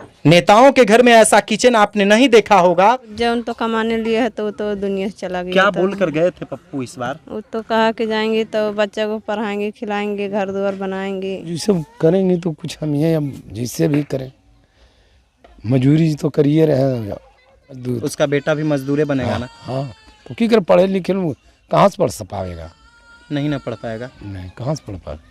नेताओं के घर में ऐसा किचन आपने नहीं देखा होगा। जौन तो कमाने लिए है तो दुनिया से चला गया। क्या बोल कर गए थे पप्पू इस बार? वो तो कहा कि जाएंगे तो बच्चा को पढ़ाएंगे, खिलाएंगे, घर द्वार बनाएंगे। ये सब करेंगे तो कुछ हम ये हम जिससे भी करें, मजदूरी तो करिए रहे। उसका बेटा भी मजदूरे बनेगा ना? हाँ, तो क्या कर, पढ़े लिखे लोग कहाँ से पढ़ पाएगा? नहीं ना पढ़ पाएगा। नहीं, कहाँ से पढ़ पाएगा?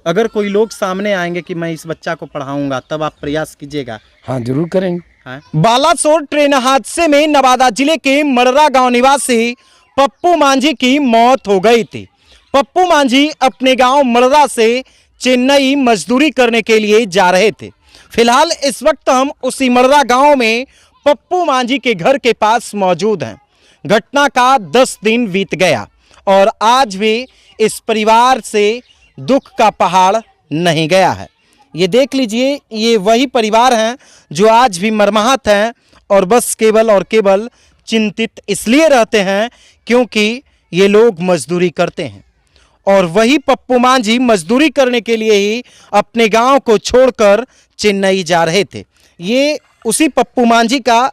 अगर कोई लोग सामने आएंगे कि मैं इस बच्चा को पढ़ाऊंगा, तब आप प्रयास कीजिएगा? हाँ, जरूर करेंगे। हाँ। बालासोर ट्रेन हादसे में नवादा जिले के मड़रा गांव निवासी पप्पू मांझी की मौत हो गई थी। पप्पू मांझी अपने गांव मड़रा से चेन्नई मजदूरी करने के लिए जा रहे थे। फिलहाल इस वक्त हम उसी मड़रा गांव में पप्पू मांझी के घर के पास मौजूद हैं। घटना का 10 दिन बीत गया और आज भी इस परिवार से दुख का पहाड़ नहीं गया है। ये देख लीजिए, ये वही परिवार हैं जो आज भी मर्माहत हैं और बस केवल और केवल चिंतित इसलिए रहते हैं क्योंकि ये लोग मजदूरी करते हैं और वही पप्पू मांझी मजदूरी करने के लिए ही अपने गांव को छोड़कर चेन्नई जा रहे थे। ये उसी पप्पू मांझी का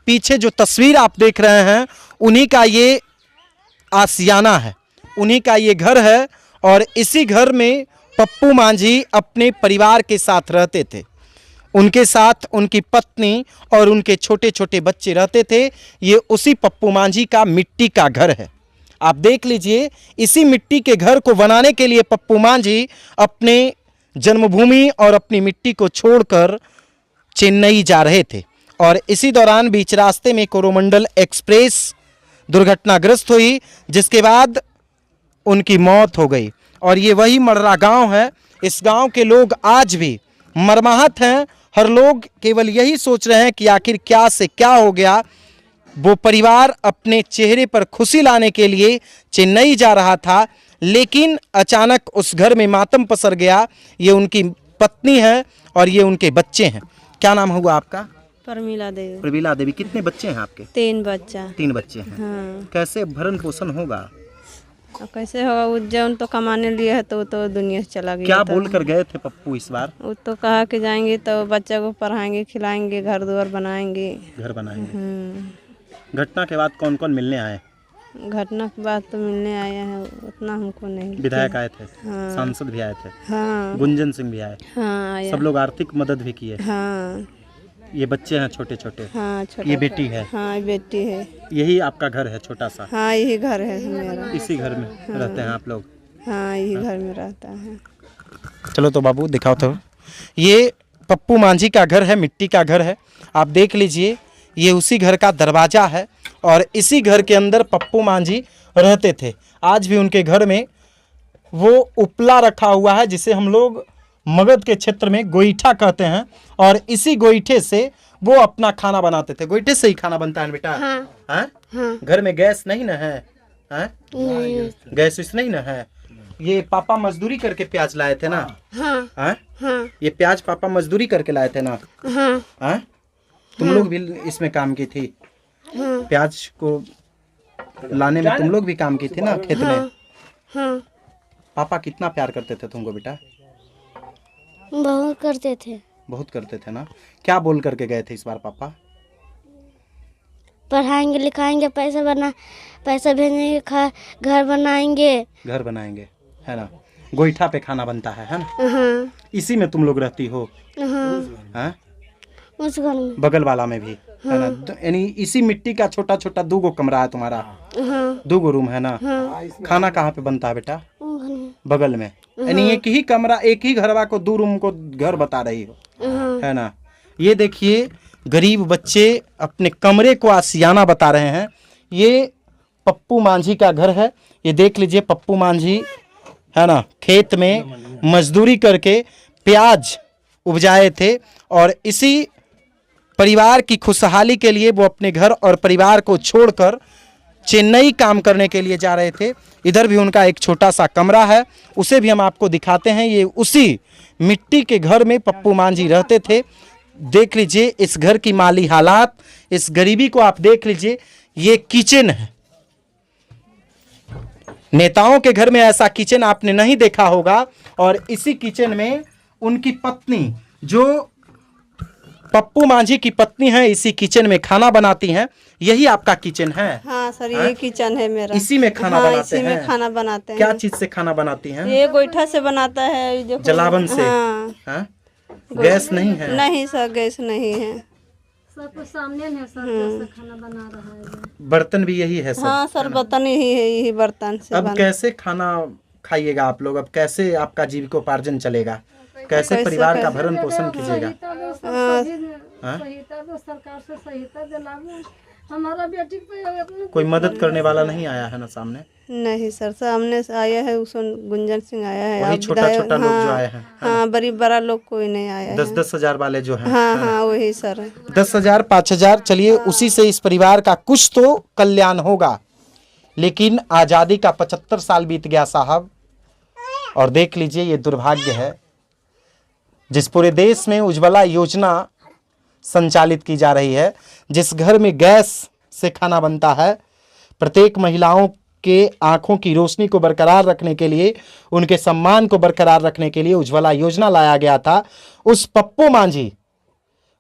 पीछे जो तस्वीर आप देख रहे हैं, उन्हीं का ये आशियाना है, उन्हीं का ये घर है और इसी घर में पप्पू मांझी अपने परिवार के साथ रहते थे। उनके साथ उनकी पत्नी और उनके छोटे छोटे बच्चे रहते थे। ये उसी पप्पू मांझी का मिट्टी का घर है। आप देख लीजिए, इसी मिट्टी के घर को बनाने के लिए पप्पू मांझी अपने जन्मभूमि और अपनी मिट्टी को छोड़कर चेन्नई जा रहे थे और इसी दौरान बीच रास्ते में कोरोमंडल एक्सप्रेस दुर्घटनाग्रस्त हुई, जिसके बाद उनकी मौत हो गई। और ये वही मड़रा गांव है। इस गांव के लोग आज भी मर्माहत हैं। हर लोग केवल यही सोच रहे हैं कि आखिर क्या से क्या हो गया। वो परिवार अपने चेहरे पर खुशी लाने के लिए चेन्नई जा रहा था, लेकिन अचानक उस घर में मातम पसर गया। ये उनकी पत्नी है और ये उनके बच्चे हैं। क्या नाम हुआ आपका? परमीला देवी। प्रवीला देवी। कितने बच्चे हैं आपके? 3 बच्चा। 3 बच्चे हैं। हाँ। कैसे भरण पोषण होगा? और कैसे होगा? वो जौन तो कमाने लिए है तो दुनिया से चला गया। क्या बोल कर गए थे पप्पू इस बार? वो तो कहा कि जाएंगे तो बच्चा को पढ़ाएंगे, खिलाएंगे, घर द्वार बनाएंगे। घर बनाएंगे। घटना के बाद कौन कौन मिलने आए? घटना के बाद तो मिलने आए हैं, उतना हमको नहीं। विधायक आए थे। हाँ। सांसद भी आए थे। हाँ। गुंजन सिंह भी आए। हाँ आया। सब लोग आर्थिक मदद भी किए। हाँ। ये बच्चे हैं छोटे छोटे। हाँ, छोटा। ये बेटी है। हाँ, ये बेटी है। यही आपका घर है छोटा सा? हाँ, यही घर है मेरा। इसी घर में रहते हैं आप लोग? हाँ, यही घर में रहता है। चलो तो बाबू दिखाओ तो। ये पप्पू मांझी का घर है, मिट्टी का घर है। आप देख लीजिए, ये उसी घर का दरवाजा है और इसी घर के अंदर पप्पू मांझी रहते थे। आज भी उनके घर में वो उपला रखा हुआ है, जिसे हम लोग मगध के क्षेत्र में गोईठा कहते हैं और इसी गोईठे से वो अपना खाना बनाते थे। गोईठे से ही खाना बनता है बेटा? हाँ। हाँ? हाँ। घर में गैस नहीं ना है? हाँ? गैस इस नहीं ना है? ये पापा मजदूरी करके प्याज लाए थे ना? हाँ। हाँ? हाँ। ये प्याज पापा मजदूरी करके लाए थे ना? हाँ। हाँ? तुम लोग भी इसमें काम की थी? हाँ। प्याज को लाने में तुम लोग भी काम की थी ना खेत में? हाँ। पापा कितना प्यार करते थे तुमको बेटा? बहुत करते थे। बहुत करते थे ना? क्या बोल करके गए थे इस बार पापा? पढ़ाएंगे, लिखाएंगे, पैसा भेजेंगे, घर बनाएंगे। घर बनाएंगे, है ना? गोईठा पे खाना बनता है ना? हाँ। इसी में तुम लोग रहती हो? हाँ। हाँ? उस घर में। बगल वाला में भी है ना? यानी इसी मिट्टी का छोटा छोटा 2 कमरा है तुम्हारा? हाँ। 2 रूम है ना? हाँ। खाना कहाँ पे बनता है बेटा? उस घर में। बगल में। यानी एक ही कमरा, एक ही घरवा को 2 रूम को घर बता रही हो, है ना? ये देखिए, गरीब बच्चे अपने कमरे को आशियाना बता रहे हैं। ये पप्पू मांझी का घर है। ये देख लीजिए, पप्पू मांझी है ना, खेत में मजदूरी करके प्याज उपजाए थे और इसी परिवार की खुशहाली के लिए वो अपने घर और परिवार को छोड़कर चेन्नई काम करने के लिए जा रहे थे। इधर भी उनका एक छोटा सा कमरा है, उसे भी हम आपको दिखाते हैं। ये उसी मिट्टी के घर में पप्पू मांझी रहते थे। देख लीजिए इस घर की माली हालात, इस गरीबी को आप देख लीजिए। ये किचन है। नेताओं के घर में ऐसा किचन आपने नहीं देखा होगा और इसी किचन में उनकी पत्नी, जो पप्पू मांझी की पत्नी हैं, इसी किचन में खाना बनाती हैं। यही आपका किचन है? हाँ सर, ये किचन है मेरा। इसी में खाना हाँ, बनाते इसी हैं? में खाना बनाते हैं। क्या चीज से खाना बनाती हैं? ये गोईठा से बनाता है, जो जलावन से? हाँ। हाँ? गैस नहीं है? नहीं सर, गैस नहीं है। सब कुछ सामने में सर, जैसे खाना बना रहा है ये। बर्तन भी यही है सब? हाँ सर, बर्तन यही है, यही बर्तन से अब कैसे खाना खाइएगा आप लोग? अब कैसे आपका जीविकोपार्जन चलेगा? कैसे परिवार का भरण पोषण कीजिएगा? सहायता दो, सरकार से सहायता दिलाओ हमारा बेटी पे। कोई मदद करने वाला नहीं आया है ना सामने? नहीं सर, सामने से आया है उसमें गुंजन सिंह आया है। वही अब छोटा विधायक- छोटा लोग जो हाँ, आए हैं? हाँ, बड़ा लोग कोई नहीं आया है। 10-10 हजार वाले जो हैं? हाँ हाँ, वही सर। 10,000 5,000, चलिए उसी से इस परिवार का कुछ तो कल्याण होगा। लेकिन आज़ादी का 75 साल बीत गया साहब, और देख लीजिए ये दुर्भाग्य है। जिस पूरे देश में उज्ज्वला योजना संचालित की जा रही है, जिस घर में गैस से खाना बनता है, प्रत्येक महिलाओं के आंखों की रोशनी को बरकरार रखने के लिए, उनके सम्मान को बरकरार रखने के लिए उज्ज्वला योजना लाया गया था। उस पप्पू मांझी,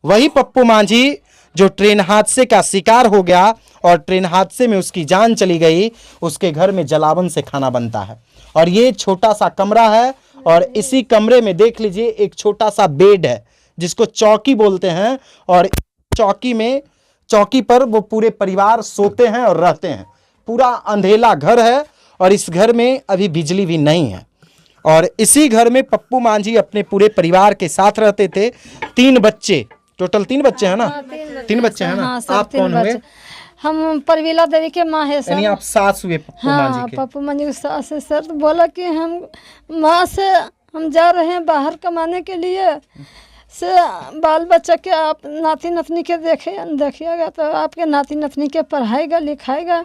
वही पप्पू मांझी जो ट्रेन हादसे का शिकार हो गया और ट्रेन हादसे में उसकी जान चली गई, उसके घर में जलावन से खाना बनता है। और ये छोटा सा कमरा है, और इसी कमरे में देख लीजिए एक छोटा सा बेड है जिसको चौकी बोलते हैं, और चौकी पर वो पूरे परिवार सोते हैं और रहते हैं। पूरा अंधेला घर है, और इस घर में अभी बिजली भी नहीं है। और इसी घर में पप्पू मांझी अपने पूरे परिवार के साथ रहते थे। 3 बच्चे, टोटल 3 बच्चे हैं ना? 3 बच्चे हैं ना? हाँ, सर, आप 3 कौन हुए? बच्चे। हम परवीला देवी के माँ है सर। यानी आप सास हुए पप्पू हाँ, मांझी के? पप्पू मांझी की सास है सर। तो बोला कि हम माँ से हम जा रहे हैं बाहर कमाने के लिए, से बाल बच्चा के आप नाती नतनी के देखिएगा, तो आपके नाती नतनी के पढ़ाएगा लिखाएगा।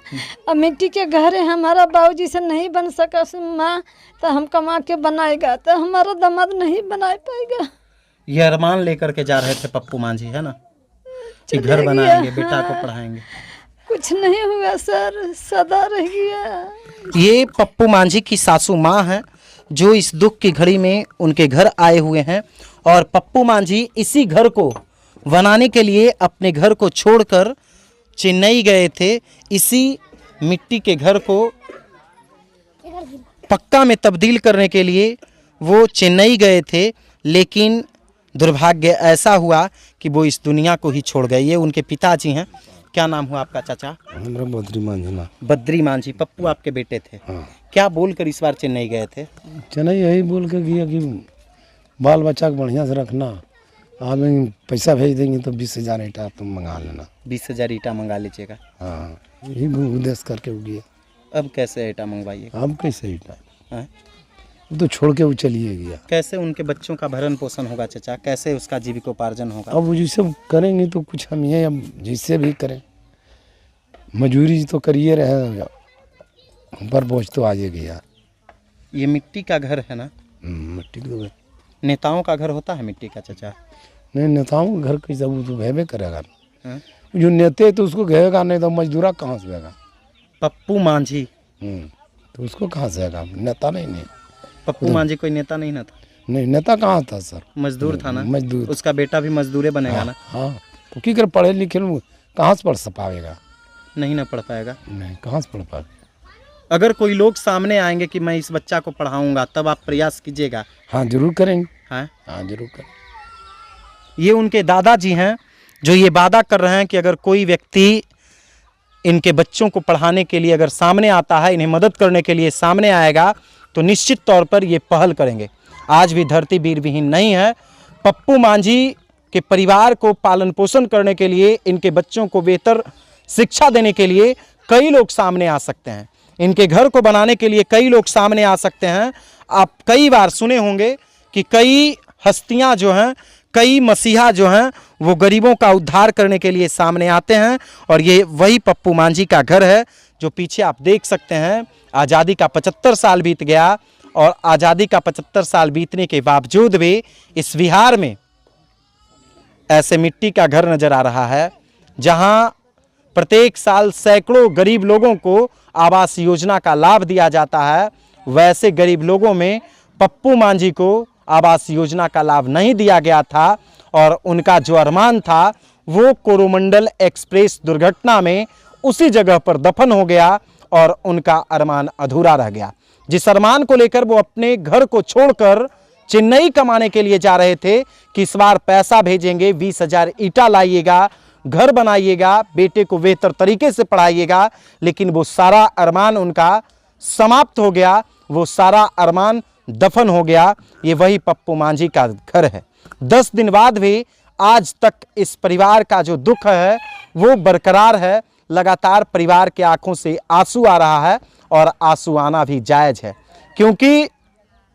अब मिट्टी के घर है, हमारा बाबूजी से नहीं बन सका माँ, तो हम कमा के बनाएगा, तो हमारा दामाद नहीं बना पाएगा। ये अरमान लेकर के जा रहे थे पप्पू मांझी, है ना, कि घर बनाएंगे, बेटा को पढ़ाएंगे। कुछ नहीं हुआ सर, सदा रह गया। ये पप्पू मांझी की सासू माँ हैं, जो इस दुख की घड़ी में उनके घर आए हुए हैं। और पप्पू मांझी इसी घर को बनाने के लिए अपने घर को छोड़कर चेन्नई गए थे। इसी मिट्टी के घर को पक्का में तब्दील करने के लिए वो चेन्नई गए थे, लेकिन दुर्भाग्य ऐसा हुआ कि वो इस दुनिया को ही छोड़ गए। ये उनके पिताजी हैं। क्या नाम हुआ आपका चाचा? हमारा बद्री मांझी ना। बद्री मांझी। पप्पू आपके बेटे थे? हाँ। क्या बोलकर इस बार चेन्नई गए थे? चेन्नई यही बोल के गया कि बाल बच्चा को बढ़िया से रखना, आप पैसा भेज देंगे तो 20,000 ईटा तुम मंगा लेना। 20,000 ईटा मंगा लीजिएगा। हाँ, यही उद्देश्य करके हो गया। अब कैसे ईटा मंगवाइएगा? अब कैसे ईटा? हैं? वो तो छोड़ के वो चलिए गया। कैसे उनके बच्चों का भरण पोषण होगा चाचा? कैसे उसका जीविकोपार्जन होगा? अब वो जैसे करेंगे तो कुछ हम ये अब जिससे भी करें, मजदूरी तो करिए रहे, ऊपर बोझ तो आ गया। ये मिट्टी का घर है ना? मिट्टी का घर। नेताओं का घर होता है मिट्टी का चाचा? नहीं, नेताओं का घर कैसा, वो तो भेबे करेगा। हैं? जो नेते तो उसको घेगा नहीं, तो मजदूरा कहाँ से आएगा? पप्पू मांझी। तो उसको कहाँ से आएगा? नेता नहीं। पप्पू मांझी कोई नेता नहीं ना था? नहीं, नेता कहाँ था सर? मजदूर था ना? मजदूर। उसका बेटा भी मजदूरे बनेगा ना? हाँ, तो की कर पढ़े लिखे लोग कहाँ से पढ़ पाएगा? नहीं ना पढ़ पाएगा। नहीं, कहाँ से पढ़ पाएगा? अगर कोई लोग सामने आएंगे कि मैं इस बच्चा को पढ़ाऊंगा, तब आप प्रयास कीजिएगा? हाँ, जरूर करेंगे। हाँ, जरूर करें। ये उनके दादाजी हैं, जो ये वादा कर रहे हैं कि अगर कोई व्यक्ति इनके बच्चों को पढ़ाने के लिए अगर सामने आता है, इन्हें मदद करने के लिए सामने आएगा, तो निश्चित तौर पर ये पहल करेंगे। आज भी धरती वीर विहीन नहीं है। पप्पू मांझी के परिवार को पालन पोषण करने के लिए, इनके बच्चों को बेहतर शिक्षा देने के लिए कई लोग सामने आ सकते हैं। इनके घर को बनाने के लिए कई लोग सामने आ सकते हैं। आप कई बार सुने होंगे कि कई हस्तियां जो हैं, कई मसीहा जो हैं, वो गरीबों का उद्धार करने के लिए सामने आते हैं। और ये वही पप्पू मांझी का घर है, जो पीछे आप देख सकते हैं। आज़ादी का 75 साल बीत गया, और आज़ादी का 75 साल बीतने के बावजूद भी इस बिहार में ऐसे मिट्टी का घर नज़र आ रहा है, जहां प्रत्येक साल सैकड़ों गरीब लोगों को आवास योजना का लाभ दिया जाता है। वैसे गरीब लोगों में पप्पू मांझी को आवास योजना का लाभ नहीं दिया गया था, और उनका जो अरमान था वो कोरोमंडल एक्सप्रेस दुर्घटना में उसी जगह पर दफन हो गया और उनका अरमान अधूरा रह गया। जिस अरमान को लेकर वो अपने घर को छोड़कर चेन्नई कमाने के लिए जा रहे थे कि इस बार पैसा भेजेंगे, 20,000 ईंटा लाइएगा, घर बनाइएगा, बेटे को बेहतर तरीके से पढ़ाइएगा, लेकिन वो सारा अरमान उनका समाप्त हो गया, वो सारा अरमान दफन हो गया। ये वही पप्पू मांझी का घर है। 10 दिन बाद भी आज तक इस परिवार का जो दुख है वो बरकरार है। लगातार परिवार के आंखों से आंसू आ रहा है और आंसू आना भी जायज है, क्योंकि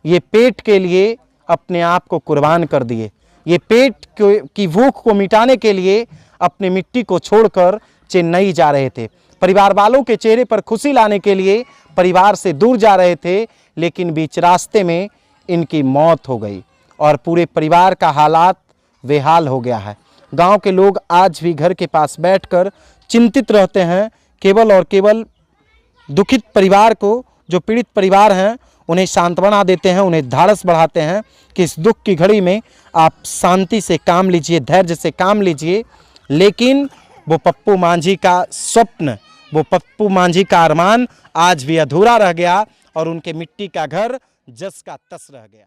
ये पेट के लिए अपने आप को कुर्बान कर दिए। ये पेट की भूख को मिटाने के लिए अपनी मिट्टी को छोड़कर चेन्नई जा रहे थे। परिवार वालों के चेहरे पर खुशी लाने के लिए परिवार से दूर जा रहे थे, लेकिन बीच रास्ते में इनकी मौत हो गई और पूरे परिवार का हालात बेहाल हो गया है। गांव के लोग आज भी घर के पास बैठकर चिंतित रहते हैं, केवल और केवल दुखित परिवार को, जो पीड़ित परिवार हैं, उन्हें सांत्वना देते हैं, उन्हें धाड़स बढ़ाते हैं कि इस दुख की घड़ी में आप शांति से काम लीजिए, धैर्य से काम लीजिए। लेकिन वो पप्पू मांझी का स्वप्न, वो पप्पू मांझी का अरमान आज भी अधूरा रह गया और उनके मिट्टी का घर जस का तस रह गया।